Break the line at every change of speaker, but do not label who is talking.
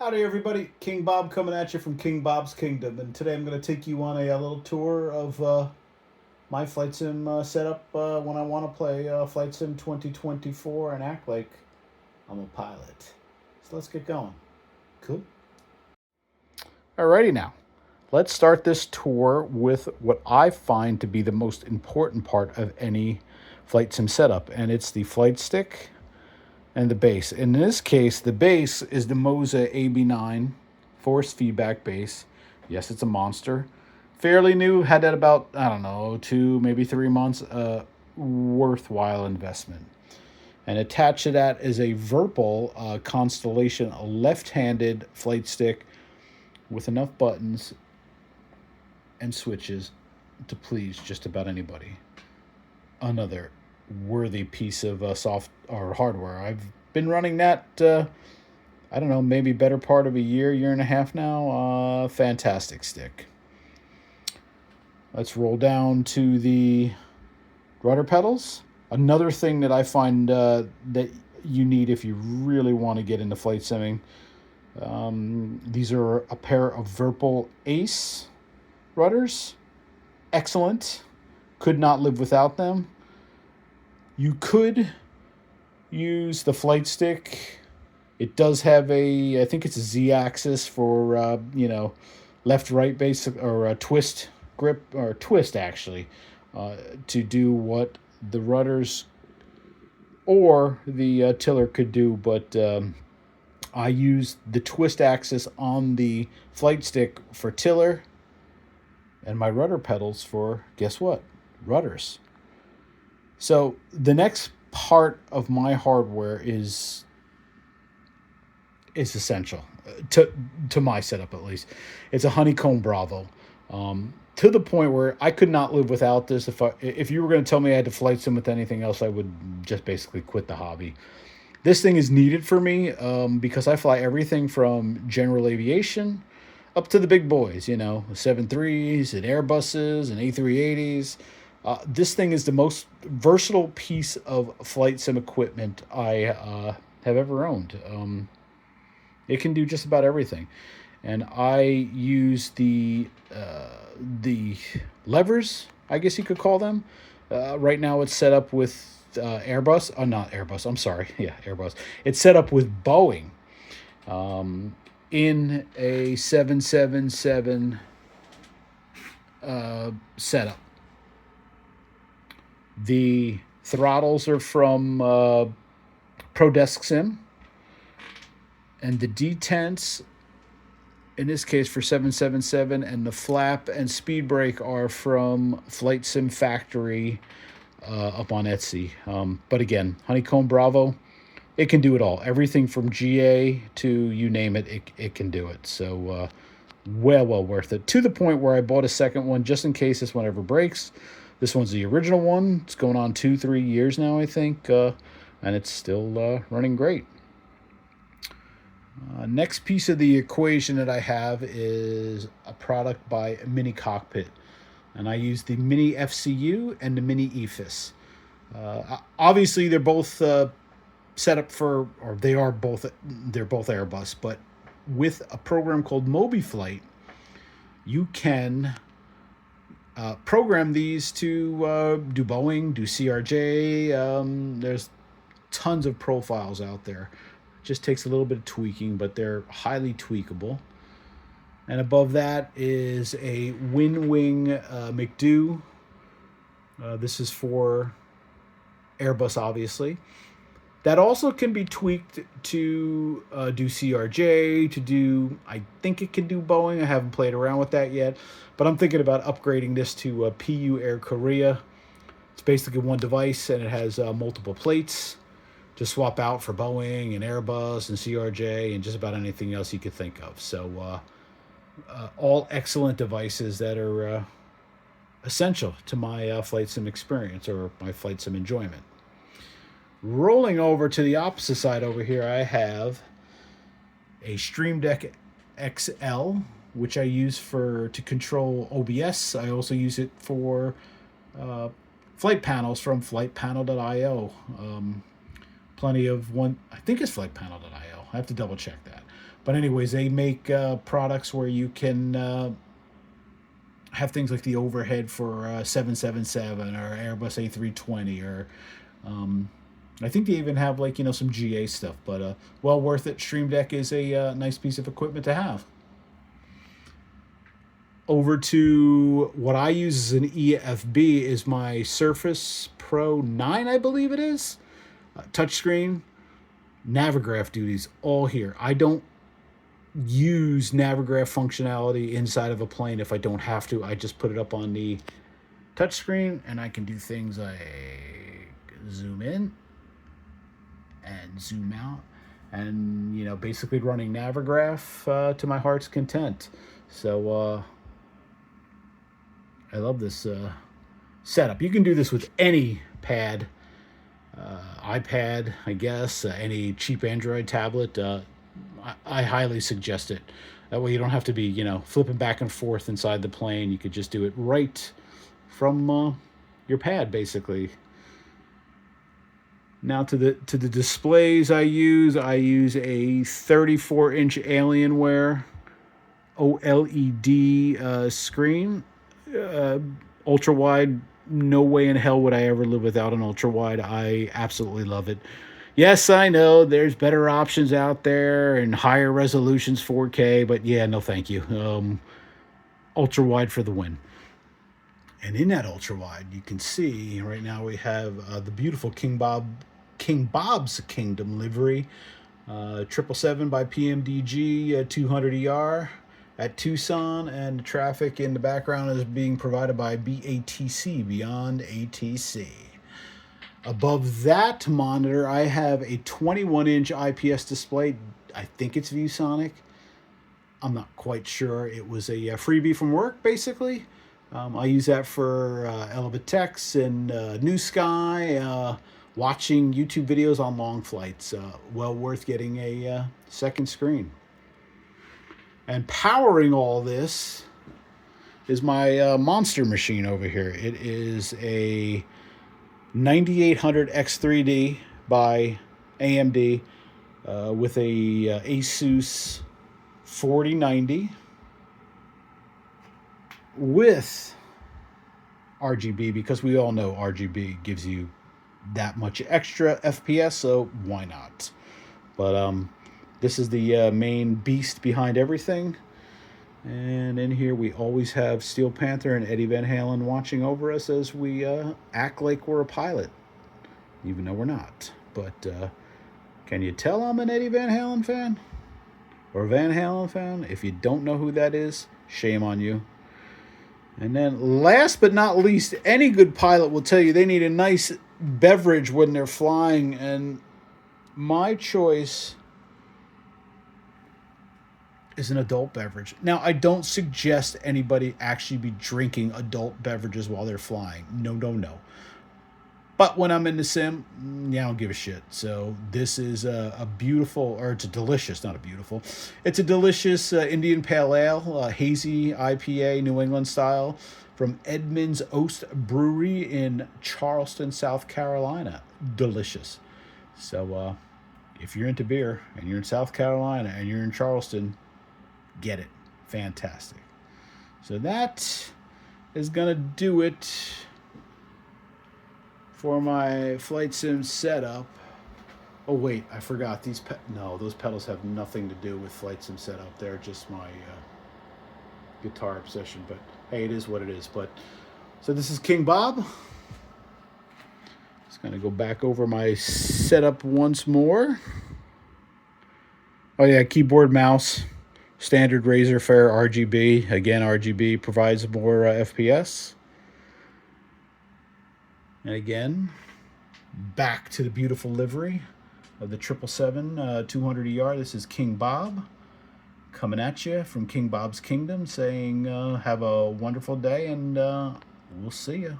Howdy, everybody. King Bob coming at you from King Bob's Kingdom, and today I'm going to take you on a little tour of my flight sim setup when I want to play Flight Sim 2024 and act like I'm a pilot. So let's get going. Cool. Alrighty now. Let's start this tour with what I find to be the most important part of any flight sim setup, and it's the flight stick and the base. In this case, the base is the Moza AB9 force feedback base. Yes, it's a monster. Fairly new, had that about, I don't know, 2, maybe 3 months. Worthwhile investment. And attached to that is a Virpil Constellation, a left-handed flight stick with enough buttons and switches to please just about anybody. Another worthy piece of soft or hardware. I've been running that, I don't know, maybe better part of a year and a half now. Fantastic stick. Let's roll down to the rudder pedals. Another thing that I find that you need if you really want to get into flight simming. These are a pair of Virpil ACE rudders. Excellent. Could not live without them. You could use the flight stick. It does have I think it's a Z-axis for, left-right basic or a twist grip, or twist actually, to do what the rudders or the tiller could do. But I use the twist axis on the flight stick for tiller and my rudder pedals for, guess what? Rudders. So the next part of my hardware is essential to my setup, at least. It's a Honeycomb BRAVO, to the point where I could not live without this. If you were going to tell me I had to flight sim with anything else, I would just basically quit the hobby. This thing is needed for me because I fly everything from general aviation up to the big boys, 7.3s and Airbuses and A380s. This thing is the most versatile piece of flight sim equipment I have ever owned. It can do just about everything, and I use the levers, I guess you could call them. Right now, it's set up with Airbus. Oh, not Airbus. I'm sorry. Yeah, Airbus. It's set up with Boeing in a 777 setup. The throttles are from ProDesk Sim, and the detents, in this case for 777, and the flap and speed brake are from Flight Sim Factory up on Etsy. But again, Honeycomb BRAVO, it can do it all. Everything from GA to you name it, it can do it. So well worth it. To the point where I bought a second one just in case this one ever breaks. This one's the original one. It's going on 2-3 years now, I think, and it's still running great. Next piece of the equation that I have is a product by Mini Cockpit, and I use the Mini FCU and the Mini EFIS. Obviously, they're both set up for, or they're both Airbus, but with a program called MobiFlight, you can program these to do Boeing, do CRJ. There's tons of profiles out there. Just takes a little bit of tweaking, but they're highly tweakable. And above that is a WinWing McDo. This is for Airbus, obviously. That also can be tweaked to do CRJ, to do, I think it can do Boeing. I haven't played around with that yet, but I'm thinking about upgrading this to PU Air Korea. It's basically one device, and it has multiple plates to swap out for Boeing and Airbus and CRJ and just about anything else you could think of. So all excellent devices that are essential to my flight sim experience or my flight sim enjoyment. Rolling over to the opposite side over here, I have a Stream Deck XL, which I use to control OBS. I also use it for flight panels from flightpanel.io. Plenty of one, I think it's flightpanel.io. I have to double check that. But anyways, they make products where you can have things like the overhead for 777 or Airbus A320, or I think they even have, like, some GA stuff. But well worth it. Stream Deck is a nice piece of equipment to have. Over to what I use as an EFB is my Surface Pro 9, I believe it is. Touchscreen, Navigraph duties, all here. I don't use Navigraph functionality inside of a plane if I don't have to. I just put it up on the touchscreen, and I can do things like zoom in and zoom out, and basically running Navigraph to my heart's content. So I love this setup. You can do this with any pad, iPad, I guess, any cheap Android tablet. I highly suggest it. That way you don't have to be, flipping back and forth inside the plane. You could just do it right from your pad, basically. Now to the displays I use a 34-inch Alienware OLED screen. Ultra wide, no way in hell would I ever live without an ultra wide. I absolutely love it. Yes, I know there's better options out there and higher resolutions, 4K, but yeah, no thank you. Ultra wide for the win. And in that ultra wide, you can see right now we have the beautiful King Bob's Kingdom livery, 777 by PMDG 200ER at Tucson, and the traffic in the background is being provided by BATC, Beyond ATC. Above that monitor, I have a 21-inch IPS display. I think it's ViewSonic. I'm not quite sure. It was a freebie from work, basically. I use that for Elevatex and New Sky, watching YouTube videos on long flights. Well worth getting a second screen. And powering all this is my monster machine over here. It is a 9800 X3D by AMD with a ASUS 4090 with RGB, because we all know RGB gives you that much extra FPS, so why not? But this is the main beast behind everything. And in here we always have Steel Panther and Eddie Van Halen watching over us as we act like we're a pilot, even though we're not. But can you tell I'm an Eddie Van Halen fan? Or a Van Halen fan? If you don't know who that is, shame on you. And then last but not least, any good pilot will tell you they need a nice beverage when they're flying. And my choice is an adult beverage. Now, I don't suggest anybody actually be drinking adult beverages while they're flying. No, no, no. But when I'm in the sim, yeah, I don't give a shit. So this is a beautiful, or it's a delicious, not a beautiful. It's a delicious Indian Pale Ale, hazy IPA, New England style, from Edmund's Oast Brewery in Charleston, South Carolina. Delicious. So if you're into beer and you're in South Carolina and you're in Charleston, get it. Fantastic. So that is going to do it for my flight sim setup. Oh wait, I forgot these. No, those pedals have nothing to do with flight sim setup. They're just my guitar obsession. But hey, it is what it is. But so this is King Bob. Just gonna go back over my setup once more. Oh yeah, keyboard, mouse, standard Razer Fair RGB. Again, RGB provides more FPS. And again, back to the beautiful livery of the 777 200ER. This is King Bob coming at you from King Bob's Kingdom, saying have a wonderful day, and we'll see you.